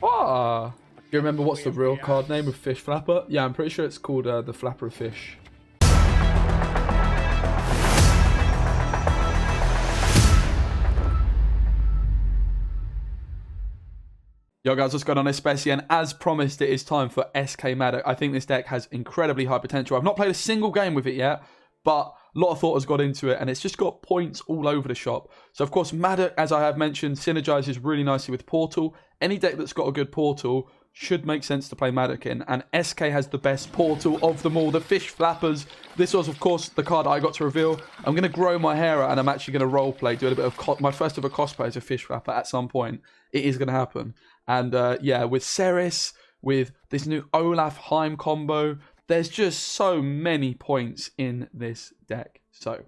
Ah, do you remember what's the real card name of Fish Flapper? Yeah, I'm pretty sure it's called the Flapper of Fish. Yo guys, what's going on? It's Specimen, and as promised, it is time for SK Maddock. I think this deck has incredibly high potential. I've not played a single game with it yet, but a lot of thought has got into it, and it's just got points all over the shop. So of course, Maddock, as I have mentioned, synergizes really nicely with Portal. Any deck that's got a good Portal should make sense to play Maddock in, and SK has the best Portal of them all, the Fish Flappers. This was, of course, the card I got to reveal. I'm going to grow my hair out, and I'm actually going to roleplay, do a bit of my first ever cosplay as a Fish Flapper at some point. It is going to happen. And yeah, with Ceres, with this new Olaf Heim combo, there's just so many points in this deck. So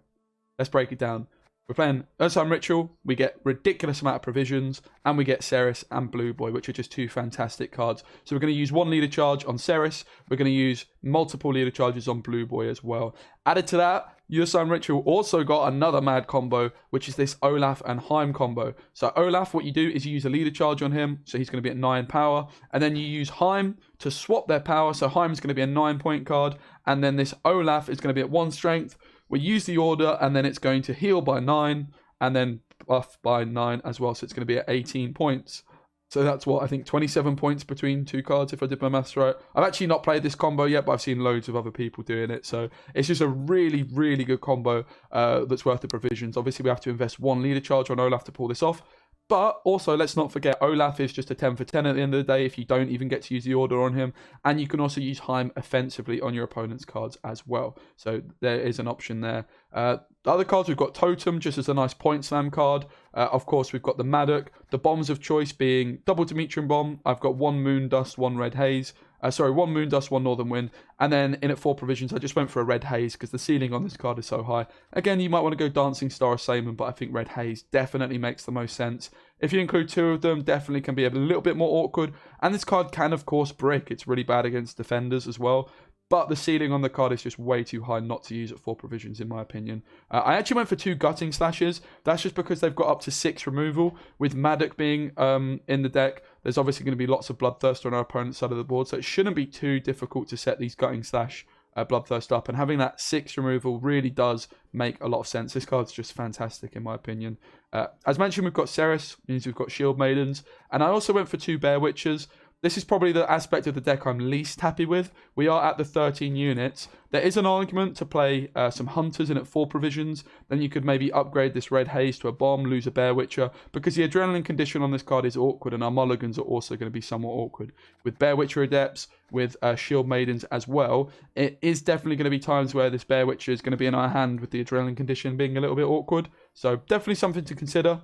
let's break it down. We're playing Ursine Ritual, we get ridiculous amount of provisions, and we get Ceres and Blue Boy, which are just two fantastic cards. So we're going to use one leader charge on Ceres, we're going to use multiple leader charges on Blue Boy as well. Added to that, Ursine Ritual also got another mad combo, which is this Olaf and Heim combo. So Olaf, what you do is you use a leader charge on him, so he's going to be at 9 power, and then you use Heim to swap their power, so Heim's going to be a 9-point card, and then this Olaf is going to be at 1 strength. We use the order, and then it's going to heal by 9, and then buff by 9 as well, so it's going to be at 18 points. So that's what, I think 27 points between two cards, if I did my maths right. I've actually not played this combo yet, but I've seen loads of other people doing it. So it's just a really, really good combo that's worth the provisions. Obviously, we have to invest one leader charge on Olaf to pull this off. But also, let's not forget, Olaf is just a 10 for 10 at the end of the day if you don't even get to use the order on him. And you can also use Heim offensively on your opponent's cards as well. So there is an option there. The other cards, we've got Totem, just as a nice point slam card. Of course, we've got the Maddock. The bombs of choice being double Demetrian Bomb. I've got 1 Moon Dust, 1 Red Haze. 1 Moon Dust, 1 Northern Wind. And then in at 4 provisions, I just went for a Red Haze because the ceiling on this card is so high. Again, you might want to go Dancing Star or Specimen, but I think Red Haze definitely makes the most sense. If you include 2 of them, definitely can be a little bit more awkward. And this card can, of course, brick. It's really bad against defenders as well. But the ceiling on the card is just way too high not to use at 4 provisions, in my opinion. I actually went for 2 Gutting Slashes. That's just because they've got up to 6 removal. With Maddock being in the deck, there's obviously going to be lots of Bloodthirst on our opponent's side of the board. So it shouldn't be too difficult to set these Gutting Slash Bloodthirst up. And having that 6 removal really does make a lot of sense. This card's just fantastic, in my opinion. As mentioned, we've got Ceres, means we've got Shield Maidens. And I also went for 2 Bear Witches. This is probably the aspect of the deck I'm least happy with. We are at the 13 units. There is an argument to play some Hunters in at 4 provisions. Then you could maybe upgrade this Red Haze to a Bomb, lose a Bear Witcher. Because the Adrenaline condition on this card is awkward, and our Mulligans are also going to be somewhat awkward. With Bear Witcher Adepts, with Shield Maidens as well, it is definitely going to be times where this Bear Witcher is going to be in our hand with the Adrenaline condition being a little bit awkward. So definitely something to consider.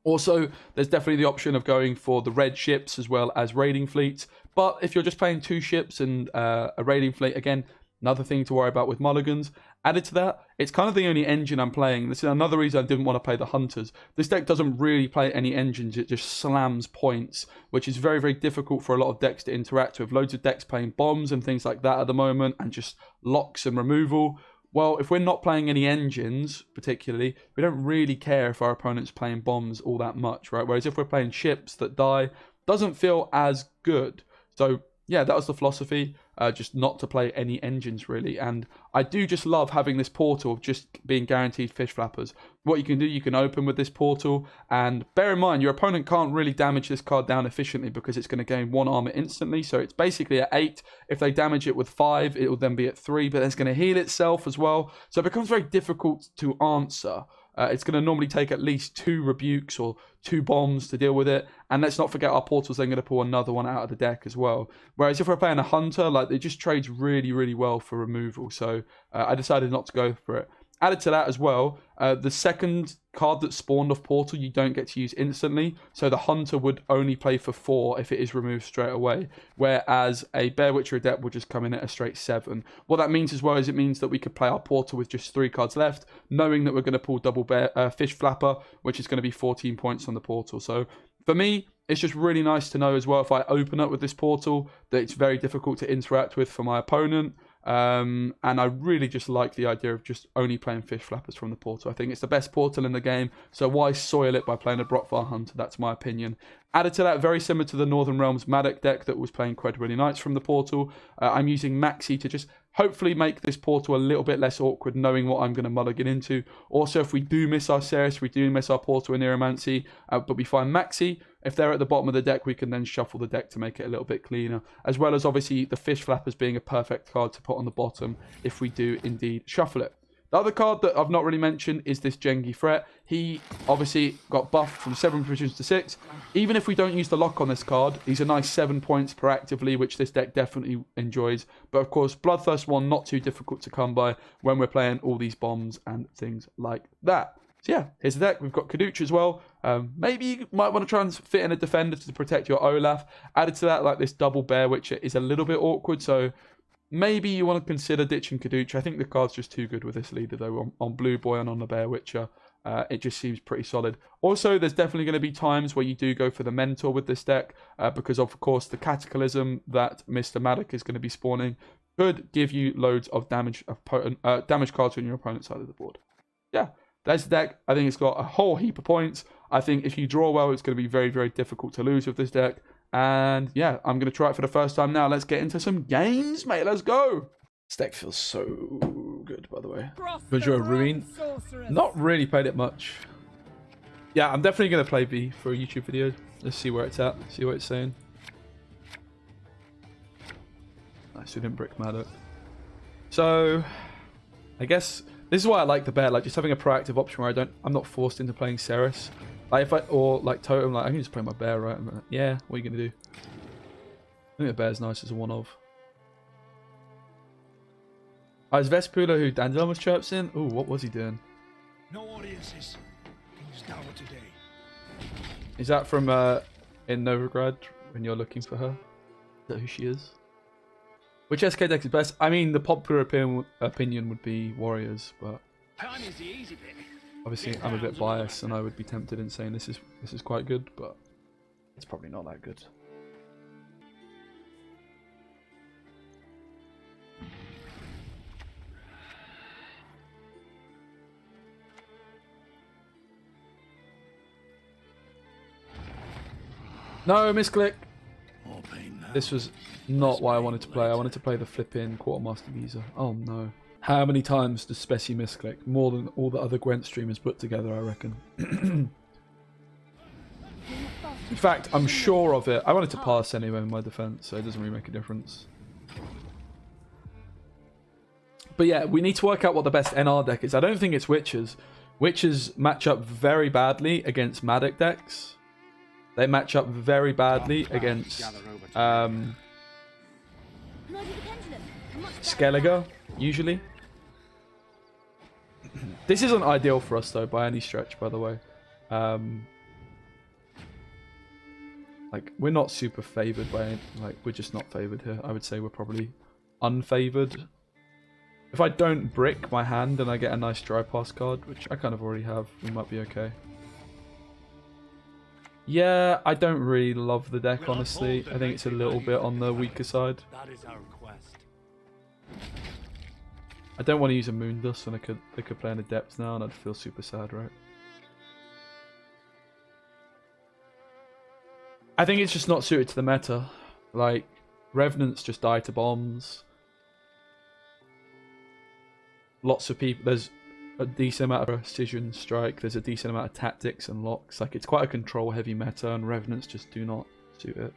Also, there's definitely the option of going for the red ships as well as raiding fleets. But if you're just playing 2 ships and a raiding fleet, again, another thing to worry about with Mulligans. Added to that, it's kind of the only engine I'm playing. This is another reason I didn't want to play the Hunters. This deck doesn't really play any engines. It just slams points, which is very, very difficult for a lot of decks to interact with. Loads of decks playing bombs and things like that at the moment, and just locks and removal. Well, if we're not playing any engines, particularly, we don't really care if our opponent's playing bombs all that much, right? Whereas if we're playing ships that die, doesn't feel as good. So, yeah, that was the philosophy, just not to play any engines, really. And I do just love having this portal of just being guaranteed Fish Flappers. What you can do, you can open with this portal, and bear in mind, your opponent can't really damage this card down efficiently because it's going to gain 1 armor instantly. So it's basically at 8. If they damage it with 5, it will then be at 3, but it's going to heal itself as well. So it becomes very difficult to answer. It's going to normally take at least 2 rebukes or 2 bombs to deal with it. And let's not forget our portal's then going to pull another one out of the deck as well. Whereas if we're playing a Hunter, like, it just trades really, really well for removal. So I decided not to go for it. Added to that as well, the second card that spawned off Portal, you don't get to use instantly. So the Hunter would only play for 4 if it is removed straight away. Whereas a Bear Witcher Adept will just come in at a straight 7. What that means as well is it means that we could play our Portal with just 3 cards left, knowing that we're going to pull double Fish Flapper, which is going to be 14 points on the Portal. So for me, it's just really nice to know as well, if I open up with this Portal, that it's very difficult to interact with for my opponent. And I really just like the idea of just only playing Fish Flappers from the portal. I think it's the best portal in the game, so why soil it by playing a Brockvar Hunter? That's my opinion. Added to that, very similar to the Northern Realms Maddox deck that was playing Incredibly Knights from the portal, I'm using Maxi to just hopefully make this portal a little bit less awkward, knowing what I'm going to mulligan into. Also, if we do miss our Ceres, we do miss our portal and Neuromancy, but we find Maxi. If they're at the bottom of the deck, we can then shuffle the deck to make it a little bit cleaner, as well as obviously the Fish Flappers being a perfect card to put on the bottom if we do indeed shuffle it. The other card that I've not really mentioned is this Jengi Threat. He obviously got buffed from 7 provisions to 6. Even if we don't use the lock on this card, he's a nice 7 points proactively, which this deck definitely enjoys. But of course, Bloodthirst 1, not too difficult to come by when we're playing all these bombs and things like that. So yeah, here's the deck. We've got Kaduch as well. Maybe you might want to try and fit in a defender to protect your Olaf. Added to that, like this double Bear Witcher is a little bit awkward, so maybe you want to consider ditching Kaduch. I think the card's just too good with this leader, though, on Blue Boy and on the Bear Witcher. It just seems pretty solid. Also, there's definitely going to be times where you do go for the Mentor with this deck, because, of course, the Cataclysm that Mr. Maddox is going to be spawning could give you loads of damage cards on your opponent's side of the board. Yeah, that's the deck. I think it's got a whole heap of points. I think if you draw well, it's going to be very, very difficult to lose with this deck. And yeah, I'm going to try it for the first time now. Let's get into some games, mate. Let's go. This deck feels so good, by the way. Visual Ruin. Not really played it much. Yeah, I'm definitely going to play V for a YouTube video. Let's see where it's at. See what it's saying. Nice, we didn't brick Maddox. So, I guess this is why I like the bear. Like, just having a proactive option where I'm not forced into playing Ceres. Like, if or like Totem, like, I can just play my bear, right? I'm like, yeah, what are you going to do? I think the bear's nice as a one-of. Oh, is Vespula who Dandelion was chirps in? Ooh, what was he doing? No audiences. King's Tower today. Is that from in Novigrad when you're looking for her? Is that who she is? Which SK deck is best? I mean, the popular opinion would be Warriors, but Time is the easy bit. obviously I'm a bit biased and I would be tempted in saying this is quite good, but it's probably not that good. No, misclick. This was not why I wanted to play. I wanted to play the flipping Quartermaster Visa. Oh no. How many times does Speci misclick? More than all the other Gwent streamers put together, I reckon. In fact, I'm sure of it. I wanted to pass anyway in my defense, so it doesn't really make a difference. But yeah, we need to work out what the best NR deck is. I don't think it's Witches. Witches match up very badly against Maddox decks. They match up very badly against Skellige, usually. This isn't ideal for us, though, by any stretch, by the way. Like, we're not super favoured by it. Like, we're just not favoured here. I would say we're probably unfavoured. If I don't brick my hand and I get a nice dry pass card, which I kind of already have, we might be okay. Yeah, I don't really love the deck, honestly. I think it's a little bit on the weaker side. That is our quest. I don't want to use a Moondust when they could play in the depths now, and I'd feel super sad, right? I think it's just not suited to the meta. Like, Revenants just die to bombs. Lots of people... There's a decent amount of precision strike. There's a decent amount of tactics and locks. Like, it's quite a control-heavy meta, and Revenants just do not suit it.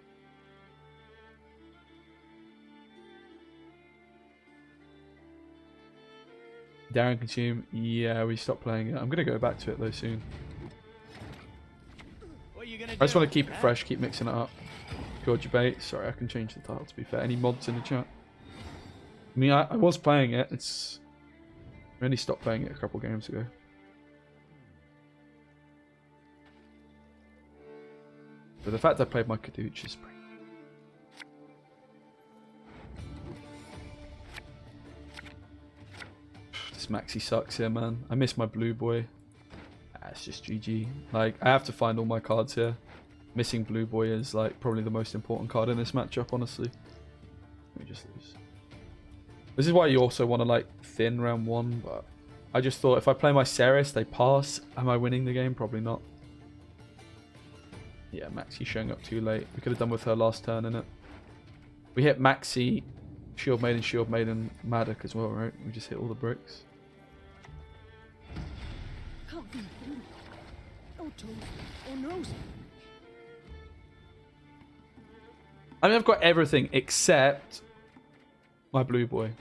Darren Consume. Yeah, we stopped playing it. I'm going to go back to it, though, soon. I just want to keep it fresh, keep mixing it up. George Bait. Sorry, I can change the title, to be fair. Any mods in the chat? I mean, I was playing it. I only stopped playing it a couple games ago. But the fact I played my Kaduch is pretty... This Maxi sucks here, man. I miss my Blue Boy. It's just GG. Like, I have to find all my cards here. Missing Blue Boy is, like, probably the most important card in this matchup, honestly. Let me just lose. This is why you also want to like thin round 1, but I just thought if I play my Ceres, they pass. Am I winning the game? Probably not. Yeah, Maxi showing up too late. We could have done with her last turn, innit? We hit Maxi, Shield Maiden, Maddock as well, right? We just hit all the bricks. Can't be food. Or toes. Or nose. I mean, I've got everything except my Blue Boy.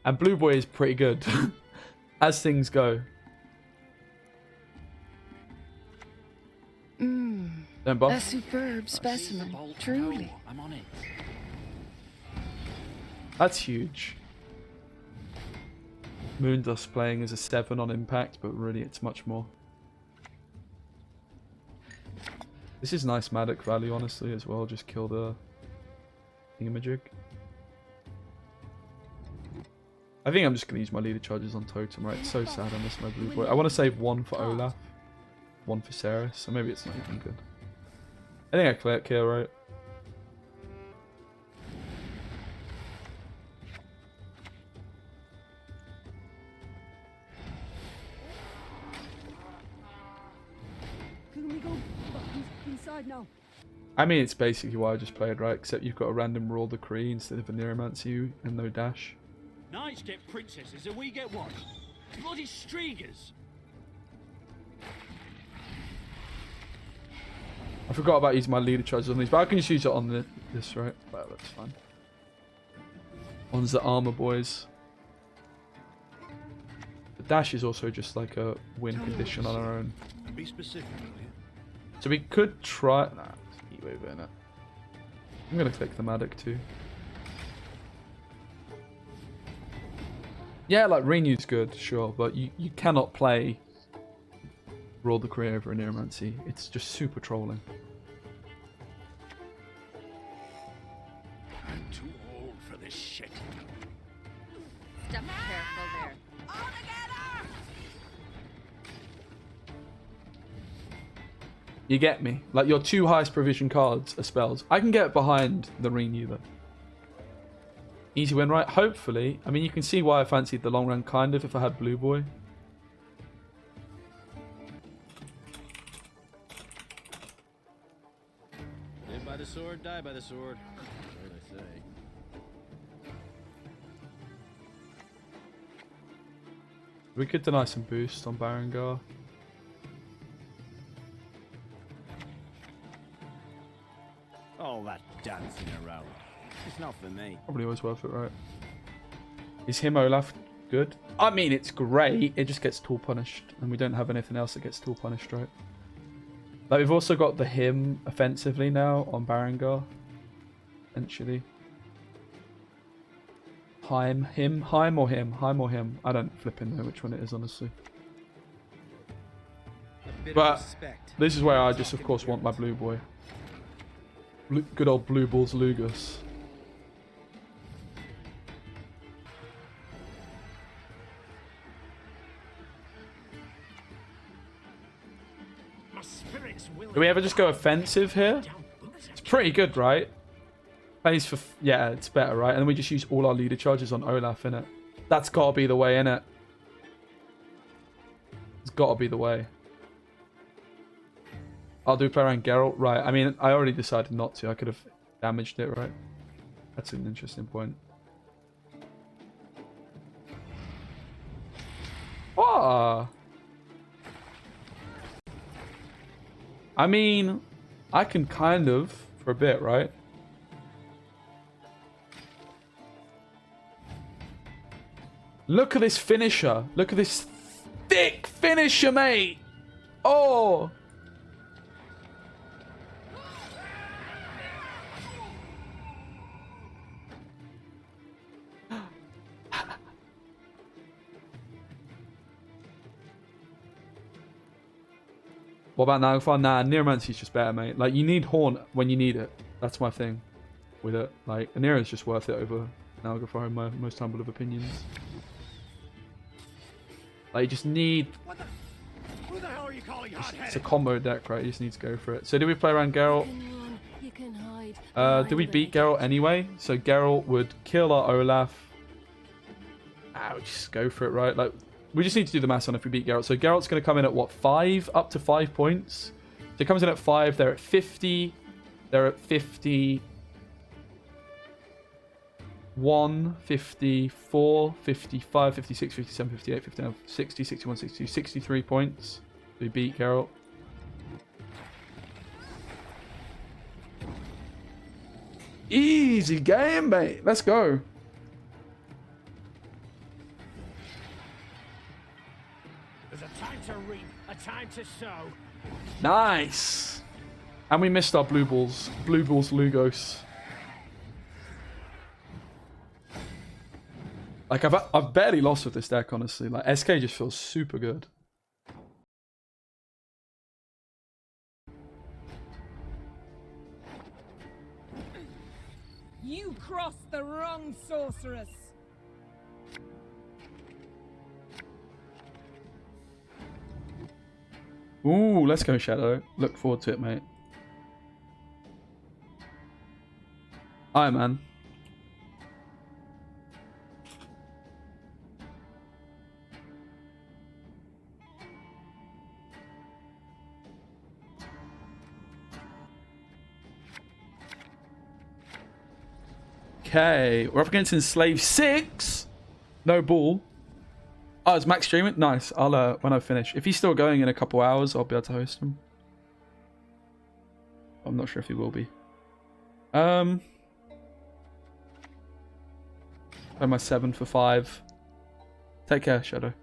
And Blue Boy is pretty good. As things go. Don't buff. A superb specimen, truly. I'm on it. That's huge. Moondust playing as a 7 on impact, but really it's much more. This is nice Maddock value, honestly, as well. Just kill the thingamajig. I think I'm just going to use my leader charges on Totem, right? It's so sad I missed my Blue Boy. I want to save 1 for Olaf, 1 for Ceres, so maybe it's not even good. I think I clear it here, right? Can we go inside now? I mean, it's basically why I just played, right? Except you've got a random Royal Decree instead of a Neuromancy and no dash. Knights get princesses and we get what? Bloody Striegers! I forgot about using my leader charges on these, but I can just use it on this, right? Well, that's fine. One's the armor boys. The dash is also just like a win condition on our own. Be specific, will you? So we could try... Nah, keep over it. I'm going to click the Maddock too. Yeah, like Renew's good, sure, but you cannot play Roll the Career over a Neuromancy. It's just super trolling. I'm too old for this shit. Step careful there. All together! You get me? Like, your 2 highest provision cards are spells. I can get behind the Renew, though. Easy win, right? Hopefully. I mean, you can see why I fancied the long run, kind of, if I had Blue Boy. Live by the sword, die by the sword. That's what they say. We could deny some boost on Barangar. All that dancing around. It's not for me. Probably always worth it, right? Is him Olaf good? I mean, it's great. It just gets tool punished. And we don't have anything else that gets tool punished, right? Like, we've also got the him offensively now on Barangar. Essentially. Heim or him? I don't flipping know which one it is, honestly. But this is where I just, of course, want my Blue Boy. Good old Blue Balls Lugus. My spirit's willing. Do we ever just go offensive here? It's pretty good, right? Plays for... Yeah, it's better, right? And then we just use all our leader charges on Olaf, innit? That's got to be the way, innit? It's got to be the way. I'll do play around Geralt. Right, I mean, I already decided not to. I could have damaged it, right? That's an interesting point. Ah! I mean, I can kind of, for a bit, right? Look at this finisher. Look at this thick finisher, mate. Oh! What about Naglfar? Nah, Neuromancy's just better, mate. Like, you need Horn when you need it. That's my thing with it. Like, Anira's just worth it over Naglfar in my most humble of opinions. Like, you just need... Who the hell are you calling hot-headed? It's a combo deck, right? You just need to go for it. So, do we play around Geralt? You can hide. Do we beat Geralt anyway? So, Geralt would kill our Olaf. Just go for it, right? Like, we just need to do the maths on if we beat Geralt. So Geralt's going to come in at what, 5? Up to 5 points. So he comes in at 5. They're at 50. They're at 50. 1, 54, 55, 56, 57, 58, 59, 60, 61, 62, 63 points. We beat Geralt. Easy game, mate. Let's go. There's a time to reap, a time to sow. Nice. And we missed our blue balls. Blue balls Lugos. Like, I've barely lost with this deck, honestly. Like, SK just feels super good. You crossed the wrong sorceress. Ooh, let's go, Shadow. Look forward to it, mate. Aye, man. Okay, we're up against Enslave 6. No ball. Oh, it's Max streaming? Nice. I'll when I finish. If he's still going in a couple hours, I'll be able to host him. I'm not sure if he will be. Play my 7 for 5. Take care, Shadow.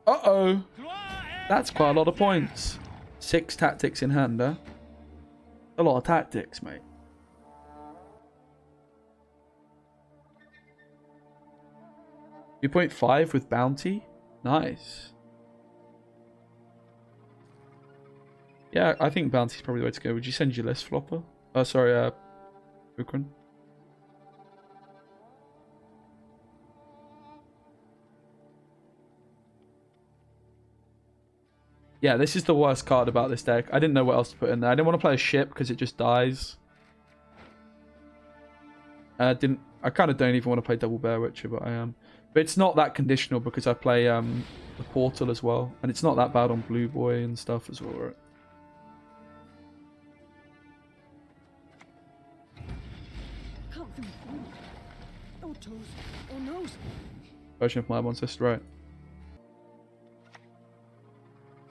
Uh-oh. That's quite a lot of points. 6 tactics in hand, huh? A lot of tactics, mate. You 2.5 with bounty? Nice. Yeah, I think bounty's probably the way to go. Would you send your list, Flopper? Oh, sorry, Ukran. Yeah, this is the worst card about this deck. I didn't know what else to put in there. I didn't want to play a ship because it just dies. I kind of don't even want to play double Bear Witcher, but I am. But it's not that conditional because I play the Portal as well. And it's not that bad on Blue Boy and stuff as well, right? Can't think. Oh, toes. Oh, nose. Version of my one sister, right?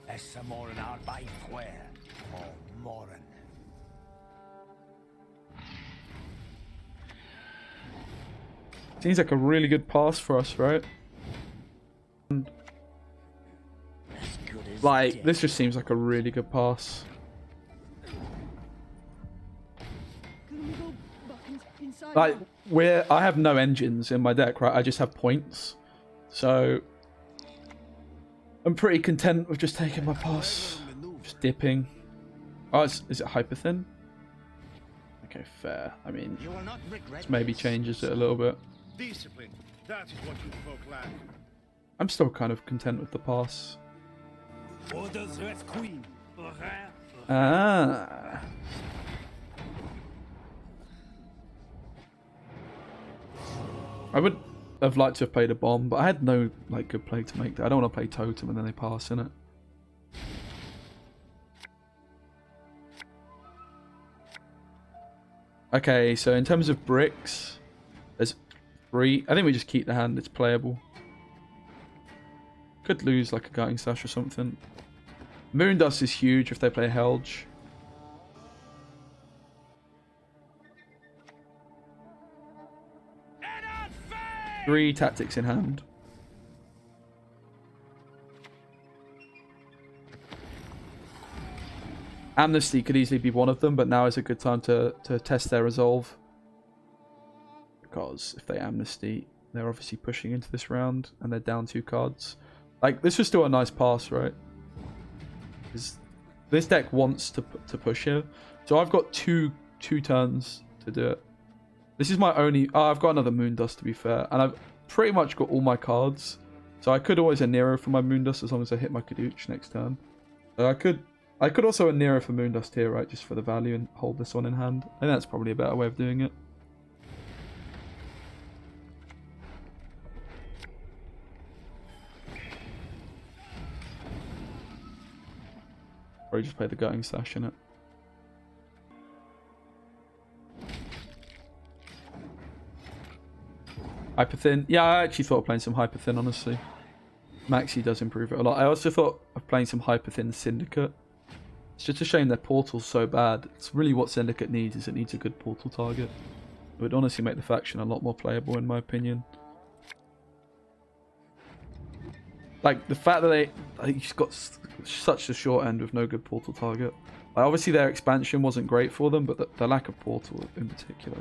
Essa moren ar by where? Oh, moren. Seems like a really good pass for us, right? Like, this just seems like a really good pass. Can we go back inside? Like, now? I have no engines in my deck, right? I just have points. So, I'm pretty content with just taking my pass. Just dipping. Oh, is it hyper thin? Okay, fair. I mean, this maybe changes it a little bit. Discipline. That is what you folk lack. I'm still kind of content with the pass. Ah. I would have liked to have played a bomb, but I had no like good play to make that. I don't want to play totem and then they pass in it. Okay, so in terms of bricks, there's 3. I think we just keep the hand. It's playable. Could lose like a Guiding Slash or something. Moondust is huge if they play Helge. Three tactics in hand. Amnesty could easily be one of them, but now is a good time to test their resolve. Because if they Amnesty, they're obviously pushing into this round, and they're down 2 cards. Like, this was still a nice pass, right? This deck wants to push here. So I've got two turns to do it. This is my only... Oh, I've got another Moondust, to be fair. And I've pretty much got all my cards. So I could always a Nero for my Moondust as long as I hit my Kadooch next turn. So I could also a Nero for Moondust here, right? Just for the value and hold this one in hand. I think that's probably a better way of doing it. Or just play the gutting slash in it. Hyper thin. Yeah, I actually thought of playing some hyper thin, honestly. Maxi does improve it a lot. I also thought of playing some hyper thin Syndicate. It's just a shame their portal's so bad. It's really what Syndicate needs, is it needs a good portal target. It would honestly make the faction a lot more playable, in my opinion. Like, the fact that he's got such a short end with no good portal target. Like, obviously their expansion wasn't great for them, but the lack of portal in particular.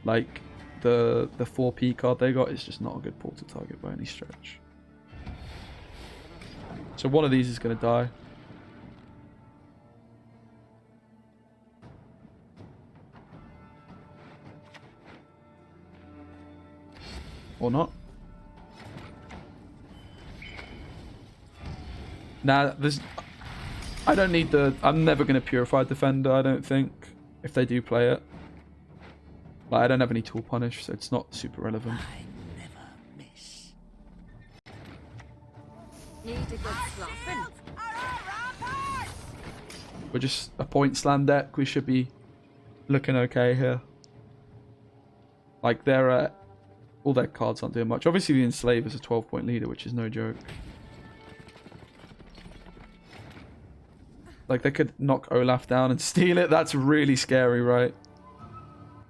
Like, the 4P card they got is just not a good portal target by any stretch. So one of these is going to die. Or not. Nah, I don't need I'm never going to Purify Defender, I don't think, if they do play it. Like, I don't have any tool punish, so it's not super relevant. I never miss. Need a good slapping. We're just a point slam deck. We should be looking okay here. Like, all their cards aren't doing much. Obviously, the Enslave is a 12-point leader, which is no joke. Like, they could knock Olaf down and steal it. That's really scary, right?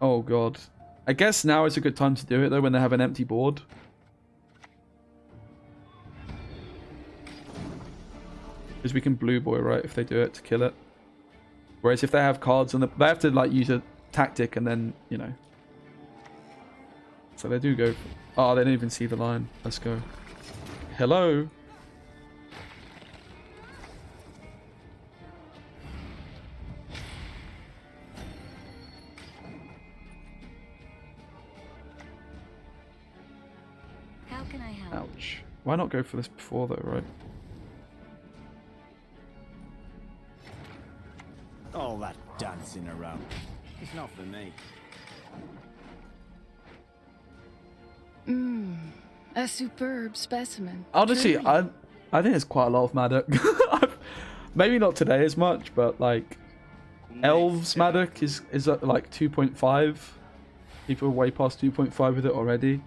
Oh, God. I guess now is a good time to do it, though, when they have an empty board. Because we can Blue Boy, right, if they do it to kill it. Whereas if they have cards on the... They have to, like, use a tactic and then, you know... So they do go... Oh, they didn't even see the line. Let's go. Hello? How can I help? Ouch. Why not go for this before, though, right? All that dancing around. It's not for me. A superb specimen. Honestly, Truly. I think it's quite a lot of Maddock. Maybe not today as much, but like Elves Maddock is at like 2.5. People are way past 2.5 with it already.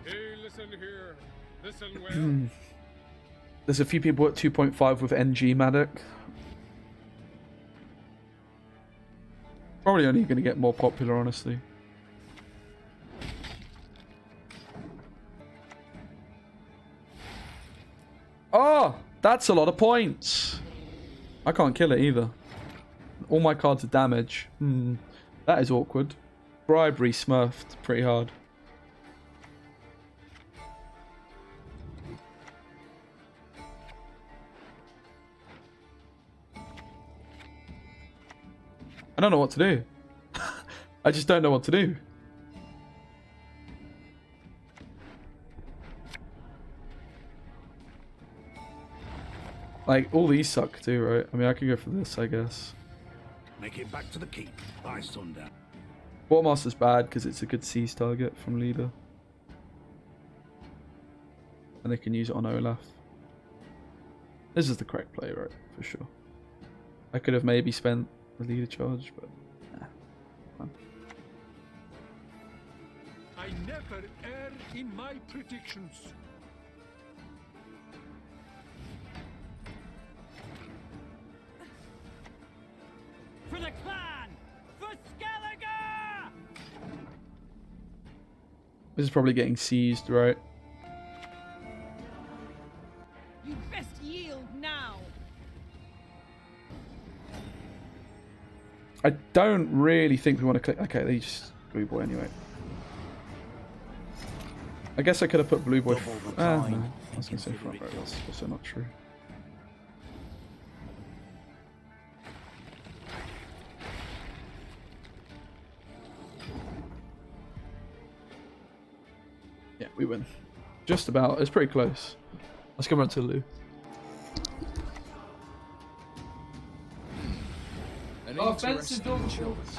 Hey, listen here. Listen well. There's a few people at 2.5 with NG Maddock. Probably only going to get more popular, honestly. Oh, that's a lot of points. I can't kill it either. All my cards are damage. That is awkward. Bribery smurfed pretty hard. I don't know what to do. I just don't know what to do. Like, all these suck too, right? I mean, I could go for this, I guess. Make it back to the keep by sundown. Watermaster's bad because it's a good seize target from leader. And they can use it on Olaf. This is the correct play, right? For sure. I could have maybe spent the leader charge, but nah. Fine. I never err in my predictions. For the clan! For Skellige! This is probably getting seized, right? You best yield now. I don't really think we want to click. Okay, they just Blue Boy anyway. I guess I could have put Blue Boy. No. I was going to say front row. That's also not true. Yeah, we win. Just about. It's pretty close. Let's go run to Lou. Offensive double shoulders.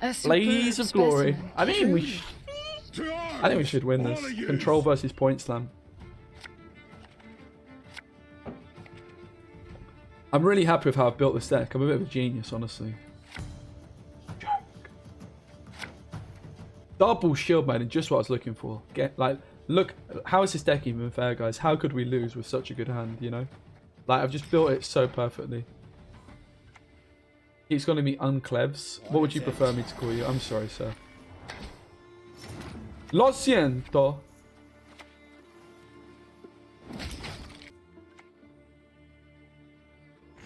A A superb Blaze of glory. specimen, I mean, truly. I think we should win this. Control versus point slam. I'm really happy with how I've built this deck. I'm a bit of a genius, honestly. Double shield maiden, just what I was looking for. Look, how is this deck even fair, guys? How could we lose with such a good hand, you know? Like, I've just built it so perfectly. It's going to be unclevs. What would you prefer me to call you? I'm sorry, sir. Lo siento.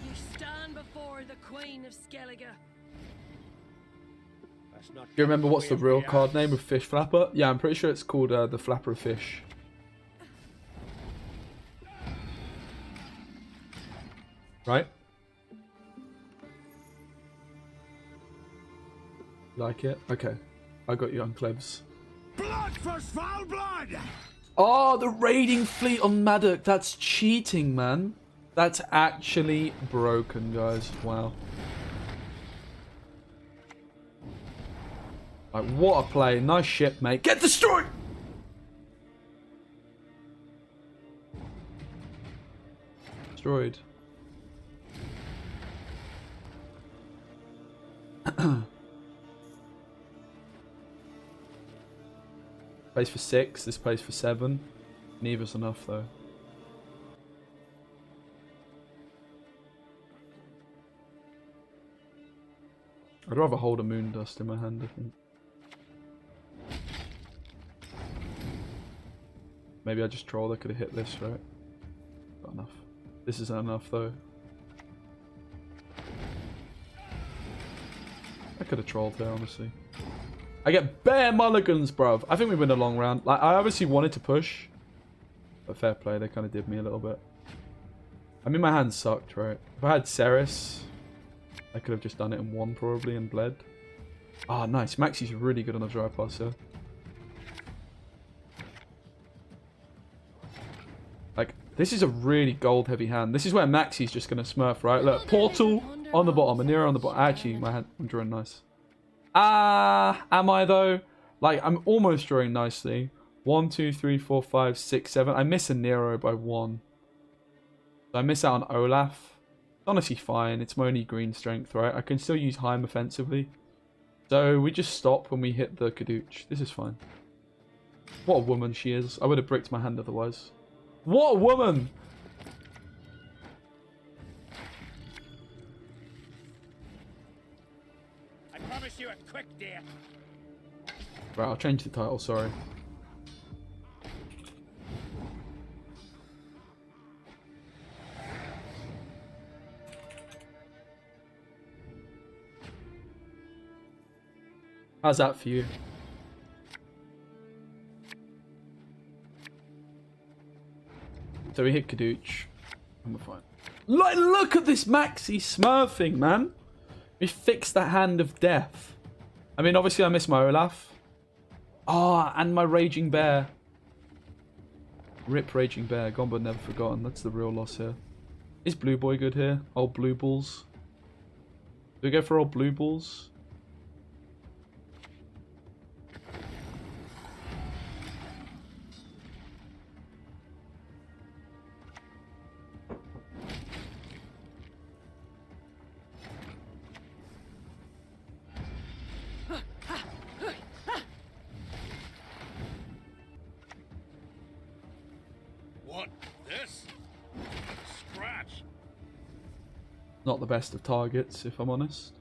You stand before the Queen of Skellige. That's not Do you remember the what's the way real we card are. name of Fish Flapper? Yeah, I'm pretty sure it's called the Flapper of Fish. Right? Like it? Okay. I got you on Clevs. Blood for foul blood! Oh, the raiding fleet on Maddock. That's cheating, man. That's actually broken, guys. Wow. Like, what a play. Nice ship, mate. Get destroyed! Destroyed. Plays for 6, this plays for 7. Neither's enough though. I'd rather hold a moon dust in my hand, I think. Maybe I just trolled, I could have hit this, right? Not enough. This isn't enough though. I could have trolled there, honestly. I get bare mulligans, bruv. I think we win a long round. Like, I obviously wanted to push. But fair play, they kind of did me a little bit. I mean, my hand sucked, right? If I had Ceres, I could have just done it in 1 probably and bled. Ah, nice. Maxi's really good on the dry pass here. Like, this is a really gold heavy hand. This is where Maxi's just going to smurf, right? Look, Portal on the bottom, Anira on the bottom. Actually, my hand, I'm drawing nice. Am I though? Like, I'm almost drawing nicely. 1, 2, 3, 4, 5, 6, 7. I miss a Nero by 1. So I miss out on Olaf. It's honestly fine. It's my only green strength, right? I can still use Heim offensively. So we just stop when we hit the Kadooch. This is fine. What a woman she is. I would have bricked my hand otherwise. What a woman! I promise you a quick death. Right, I'll change the title, sorry. How's that for you? So we hit Kadooch. And we're fine. Look at this Maxi smurfing, man. We fixed that hand of death. I mean, obviously I miss my Olaf. Ah, and my Raging Bear. Rip Raging Bear. Gone but never forgotten. That's the real loss here. Is Blue Boy good here? Old Blue Balls. Do we go for old Blue Balls? What? This? Scratch. Not the best of targets, if I'm honest.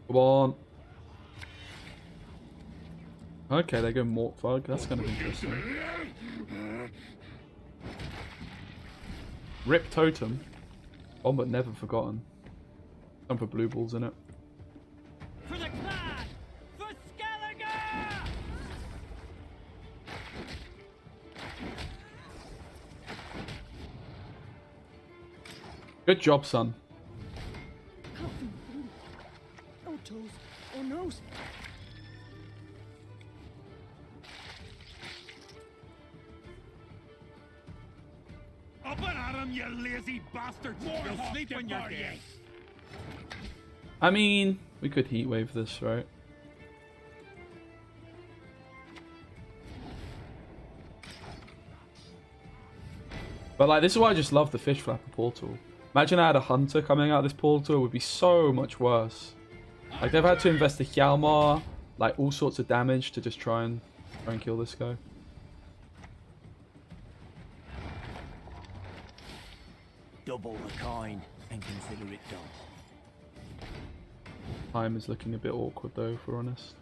Come on. Okay, they go Mortfug. That's kind of interesting. Rip Totem. Oh, but never forgotten. Some for blue balls in it. For the clan! For Skellige! Good job, son. Oh, toes. Oh, no. down, you lazy bastard! You'll sleep when you're dead. I mean, we could heat wave this, right? But like, this is why I just love the fish flapper portal. Imagine I had a hunter coming out of this portal, it would be so much worse. Like, they've had to invest the Hjalmar, like all sorts of damage to just try and kill this guy. Double the coin and consider it done. Time is looking a bit awkward though, if we're honest.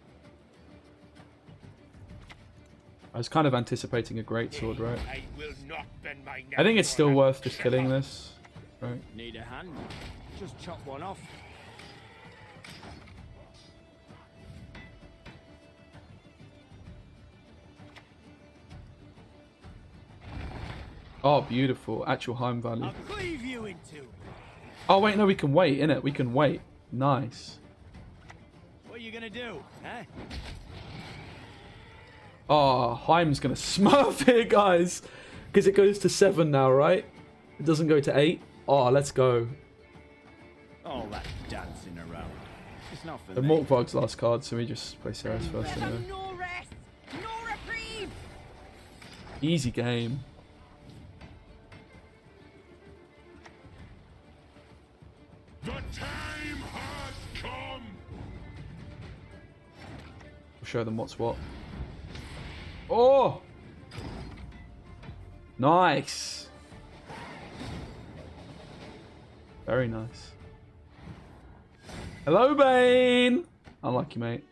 I was kind of anticipating a greatsword, right? I will not bend my neck. I think it's still worth just killing this, right? Need a hand? Just chop one off. Oh, beautiful. Actual Heim value. I'll cleave you in two. Oh, wait, no, we can wait, innit? We can wait. Nice. What are you gonna do, huh? Oh, Heim's going to smurf here, guys. Because it goes to 7 now, right? It doesn't go to 8. Oh, let's go. All that dancing around. It's not for The me. Morkvarg's last card, so we just play Ceres first anyway. No rest, no reprieve. Easy game. The time has come. We'll show them what's what. Oh! Nice. Very nice. Hello, Bane. Unlucky, mate.